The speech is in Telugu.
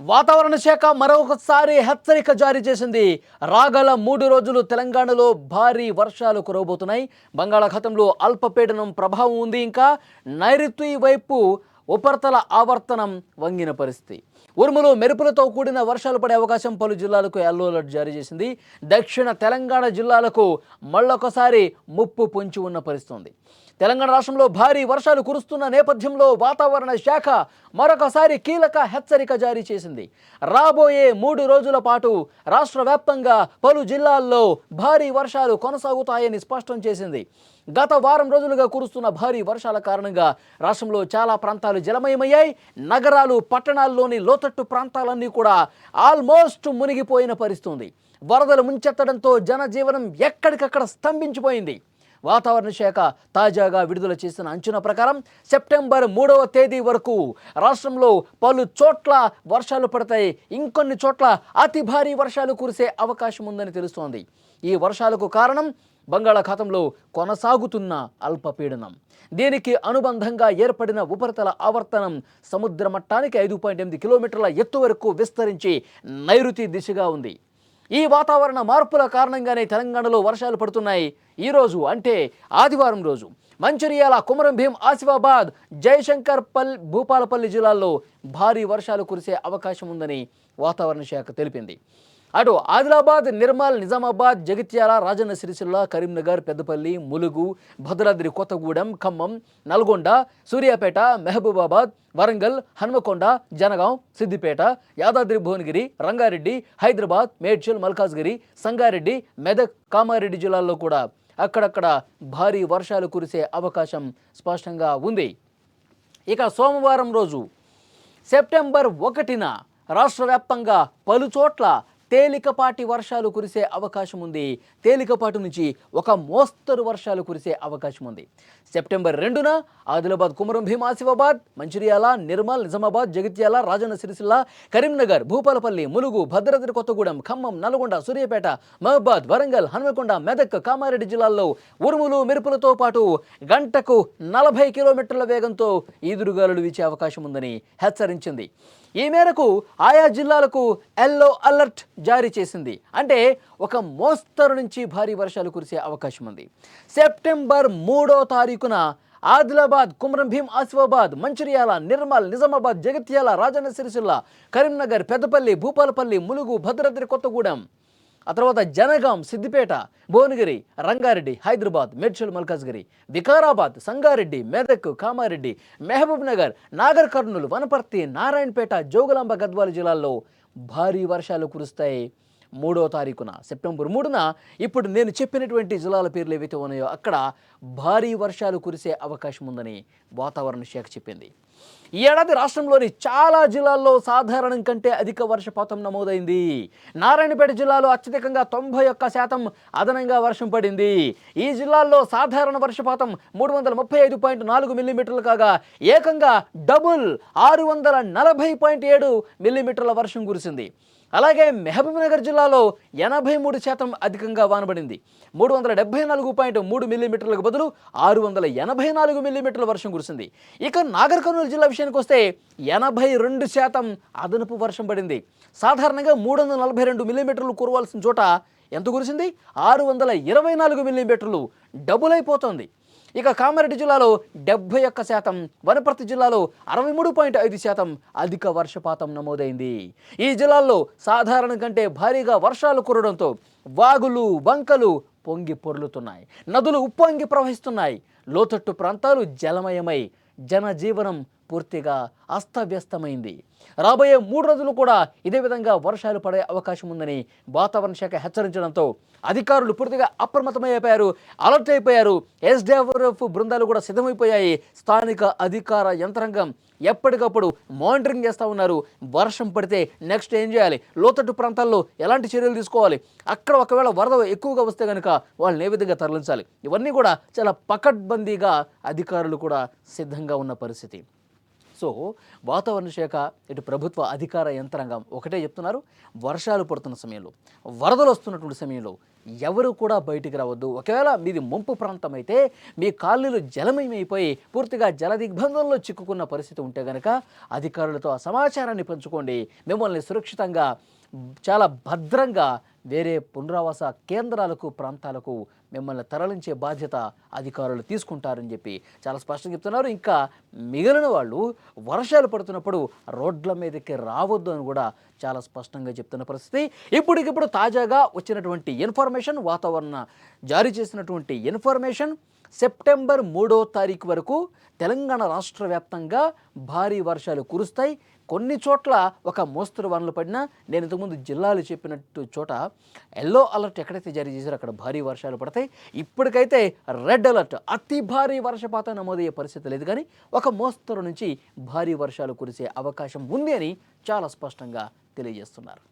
వాతావరణ శాఖ మరొకసారి హెచ్చరిక జారీ చేసింది. రాగల 3 రోజులు తెలంగాణలో భారీ వర్షాలు కురవబోతున్నాయి. బంగాళాఖాతంలో అల్పపీడనం ప్రభావం ఉంది. ఇంకా నైరుతి వైపు ఉపరితల ఆవర్తనం వంగిన పరిస్థితి. ఉరుములు మెరుపులతో కూడిన వర్షాలు పడే అవకాశం. పలు జిల్లాలకు యెల్లో అలర్ట్ జారీ చేసింది. దక్షిణ తెలంగాణ జిల్లాలకు మళ్ళొకసారి ముప్పు పొంచి ఉన్న పరిస్థితి. తెలంగాణ రాష్ట్రంలో భారీ వర్షాలు కురుస్తున్న నేపథ్యంలో వాతావరణ శాఖ మరొకసారి కీలక హెచ్చరిక జారీ చేసింది. రాబోయే 3 రోజుల పాటు రాష్ట్ర వ్యాప్తంగా పలు జిల్లాల్లో భారీ వర్షాలు కొనసాగుతాయని స్పష్టం చేసింది. గత వారం రోజులుగా కురుస్తున్న భారీ వర్షాల కారణంగా రాష్ట్రంలో చాలా ప్రాంతాలు జలమయమయ్యాయి. నగరాలు, పట్టణాల్లోని లోతట్టు ప్రాంతాలన్నీ కూడా ఆల్మోస్ట్ మునిగిపోయిన పరిస్థితి. వరదలు ముంచెత్తడంతో జనజీవనం ఎక్కడికక్కడ స్తంభించిపోయింది. వాతావరణ శాఖ తాజాగా విడుదల చేసిన అంచనా ప్రకారం సెప్టెంబర్ 3వ తేదీ వరకు రాష్ట్రంలో పలు చోట్ల వర్షాలు పడతాయి. ఇంకొన్ని చోట్ల అతి భారీ వర్షాలు కురిసే అవకాశం ఉందని తెలుస్తోంది. ఈ వర్షాలకు కారణం బంగాళాఖాతంలో కొనసాగుతున్న అల్పపీడనం. దీనికి అనుబంధంగా ఏర్పడిన ఉపరితల ఆవర్తనం సముద్ర మట్టానికి 5.8 కిలోమీటర్ల ఎత్తు వరకు విస్తరించి నైరుతి దిశగా ఉంది. ఈ వాతావరణ మార్పుల కారణంగానే తెలంగాణలో వర్షాలు పడుతున్నాయి. ఈరోజు అంటే ఆదివారం రోజు మంచిర్యాల, కొమరం భీం, ఆసిఫాబాద్, జయశంకర్, భూపాలపల్లి జిల్లాల్లో భారీ వర్షాలు కురిసే అవకాశం ఉందని వాతావరణ శాఖ తెలిపింది. అటు ఆదిలాబాద్, నిర్మల్, నిజామాబాద్, జగిత్యాల, రాజన్న సిరిసిల్ల, కరీంనగర్, పెద్దపల్లి, ములుగు, భద్రాద్రి కొత్తగూడెం, ఖమ్మం, నల్గొండ, సూర్యాపేట, మహబూబాబాద్, వరంగల్, హన్మకొండ, జనగాం, సిద్దిపేట, యాదాద్రి భువనగిరి, రంగారెడ్డి, హైదరాబాద్, మేడ్చల్, మల్కాజ్గిరి, సంగారెడ్డి, మెదక్, కామారెడ్డి జిల్లాల్లో కూడా అక్కడక్కడ భారీ వర్షాలు కురిసే అవకాశం స్పష్టంగా ఉంది. ఇక సోమవారం రోజు సెప్టెంబర్ 1న రాష్ట్ర వ్యాప్తంగా పలు చోట్ల తేలికపాటి వర్షాలు కురిసే అవకాశం ఉంది. తేలికపాటి నుంచి ఒక మోస్తరు వర్షాలు కురిసే అవకాశం ఉంది. సెప్టెంబర్ 2న ఆదిలాబాద్, కొమరం భీం, ఆసిఫాబాద్, మంచిర్యాల, నిర్మల్, నిజామాబాద్, జగిత్యాల, రాజన్న సిరిసిల్ల, కరీంనగర్, భూపాలపల్లి, ములుగు, భద్రాద్రి కొత్తగూడెం, ఖమ్మం, నల్గొండ, సూర్యాపేట, మహబూబాద్, వరంగల్, హన్మకొండ, మెదక్, కామారెడ్డి జిల్లాల్లో ఉరుములు మెరుపులతో పాటు గంటకు 40 కిలోమీటర్ల వేగంతో ఈదురుగాలులు వీచే అవకాశం ఉందని హెచ్చరించింది. ఈ మేరకు ఆయా జిల్లాలకు యెల్లో అలర్ట్ జారీ చేసింది. అంటే ఒక మోస్తరు నుంచి భారీ వర్షాలు కురిసే అవకాశం ఉంది. సెప్టెంబర్ 3వ తారీఖున ఆదిలాబాద్, కొమరం భీం, ఆసిఫాబాద్, మంచిర్యాల, నిర్మల్, నిజామాబాద్, జగిత్యాల, రాజన్న సిరిసిల్ల, కరీంనగర్, పెద్దపల్లి, భూపాలపల్లి, ములుగు, భద్రాద్రి కొత్తగూడెం, ఆ తర్వాత జనగాం, సిద్దిపేట, భువనగిరి, రంగారెడ్డి, హైదరాబాద్, మేడ్చల్, మల్కాజ్గిరి, వికారాబాద్, సంగారెడ్డి, మెదక్, కామారెడ్డి, మహబూబ్ నగర్, నాగర్ కర్నూలు, వనపర్తి, నారాయణపేట, జోగులాంబ, గద్వాల జిల్లాల్లో భారీ వర్షాలు కురుస్తాయి. 3వ తారీఖున సెప్టెంబర్ 3న ఇప్పుడు నేను చెప్పినటువంటి జిల్లాల పేర్లు ఏవైతే ఉన్నాయో అక్కడ భారీ వర్షాలు కురిసే అవకాశం ఉందని వాతావరణ శాఖ చెప్పింది. ఈ ఏడాది రాష్ట్రంలోని చాలా జిల్లాల్లో సాధారణం కంటే అధిక వర్షపాతం నమోదైంది. నారాయణపేట జిల్లాలో అత్యధికంగా 91% అదనంగా వర్షం పడింది. ఈ జిల్లాల్లో సాధారణ వర్షపాతం 335.4 మిల్లీమీటర్లు కాగా ఏకంగా డబుల్ 640.7 మిల్లీమీటర్ల వర్షం కురిసింది. అలాగే మహబూబ్ నగర్ జిల్లాలో 83% అధికంగా వానబడింది. 374.3 మిల్లీమీటర్లకు బదులు 684 మిల్లీమీటర్ల వర్షం కురిసింది. ఇక నాగర్ కర్నూలు జిల్లా విషయానికి వస్తే 82% అదనపు వర్షం పడింది. సాధారణంగా 342 మిల్లీమీటర్లు కురవాల్సిన చోట ఎంత కురిసింది? 624 మిల్లీమీటర్లు, డబుల్ అయిపోతుంది. ఇక కామారెడ్డి జిల్లాలో 71%, వనపర్తి జిల్లాలో 63.5% అధిక వర్షపాతం నమోదైంది. ఈ జిల్లాల్లో సాధారణం కంటే భారీగా వర్షాలు కురవడంతో వాగులు, వంకలు పొంగి పొర్లుతున్నాయి. నదులు ఉప్పొంగి ప్రవహిస్తున్నాయి. లోతట్టు ప్రాంతాలు జలమయమై జనజీవనం పూర్తిగా అస్తవ్యస్తమైంది. రాబోయే 3 రోజులు కూడా ఇదే విధంగా వర్షాలు పడే అవకాశం ఉందని వాతావరణ శాఖ హెచ్చరించడంతో అధికారులు పూర్తిగా అప్రమత్తమైపోయారు, అలర్ట్ అయిపోయారు. ఎస్డిఆర్ఎఫ్ బృందాలు కూడా సిద్ధమైపోయాయి. స్థానిక అధికార యంత్రాంగం ఎప్పటికప్పుడు మానిటరింగ్ చేస్తూ ఉన్నారు. వర్షం పడితే నెక్స్ట్ ఏం చేయాలి, లోతట్టు ప్రాంతాల్లో ఎలాంటి చర్యలు తీసుకోవాలి, అక్కడ ఒకవేళ వరద ఎక్కువగా వస్తే కనుక వాళ్ళని ఏ విధంగా తరలించాలి, ఇవన్నీ కూడా చాలా పకడ్బందీగా అధికారులు కూడా సిద్ధంగా ఉన్న పరిస్థితి. సో వాతావరణ శాఖ ఇటు ప్రభుత్వ అధికార యంత్రాంగం ఒకటే చెప్తున్నారు, వర్షాలు పడుతున్న సమయంలో, వరదలు వస్తున్నటువంటి సమయంలో ఎవరు కూడా బయటికి రావద్దు. ఒకవేళ మీది ముంపు ప్రాంతం అయితే మీ కాలనీలు జలమయమైపోయి పూర్తిగా జల దిగ్బంధంలో చిక్కుకున్న పరిస్థితి ఉంటే కనుక అధికారులతో ఆ సమాచారాన్ని పంచుకోండి. మిమ్మల్ని సురక్షితంగా చాలా భద్రంగా వేరే పునరావాస కేంద్రాలకు ప్రాంతాలకు మిమ్మల్ని తరలించే బాధ్యత అధికారులు తీసుకుంటారని చెప్పి చాలా స్పష్టంగా చెప్తున్నారు. ఇంకా మిగిలిన వాళ్ళు వర్షాలు పడుతున్నప్పుడు రోడ్ల మీదకి రావద్దు అని కూడా చాలా స్పష్టంగా చెప్తున్న పరిస్థితి. ఇప్పటికిప్పుడు తాజాగా వచ్చినటువంటి ఇన్ఫర్మేషన్, వాతావరణ జారీ చేసినటువంటి ఇన్ఫర్మేషన్, సెప్టెంబర్ 3వ తారీఖు వరకు తెలంగాణ రాష్ట్ర వ్యాప్తంగా భారీ వర్షాలు కురుస్తాయి. కొన్ని చోట్ల ఒక మోస్తరు వానలు పడినా, నేను ఇంతకుముందు జిల్లాలు చెప్పినట్టు చోట ఎల్లో అలర్ట్ ఎక్కడైతే జారీ చేశారో అక్కడ భారీ వర్షాలు పడతాయి. ఇప్పటికైతే రెడ్ అలర్ట్, అతి భారీ వర్షపాతం నమోదయ్యే పరిస్థితి లేదు, కానీ ఒక మోస్తరు నుంచి భారీ వర్షాలు కురిసే అవకాశం ఉంది అని చాలా స్పష్టంగా తెలియజేస్తున్నారు.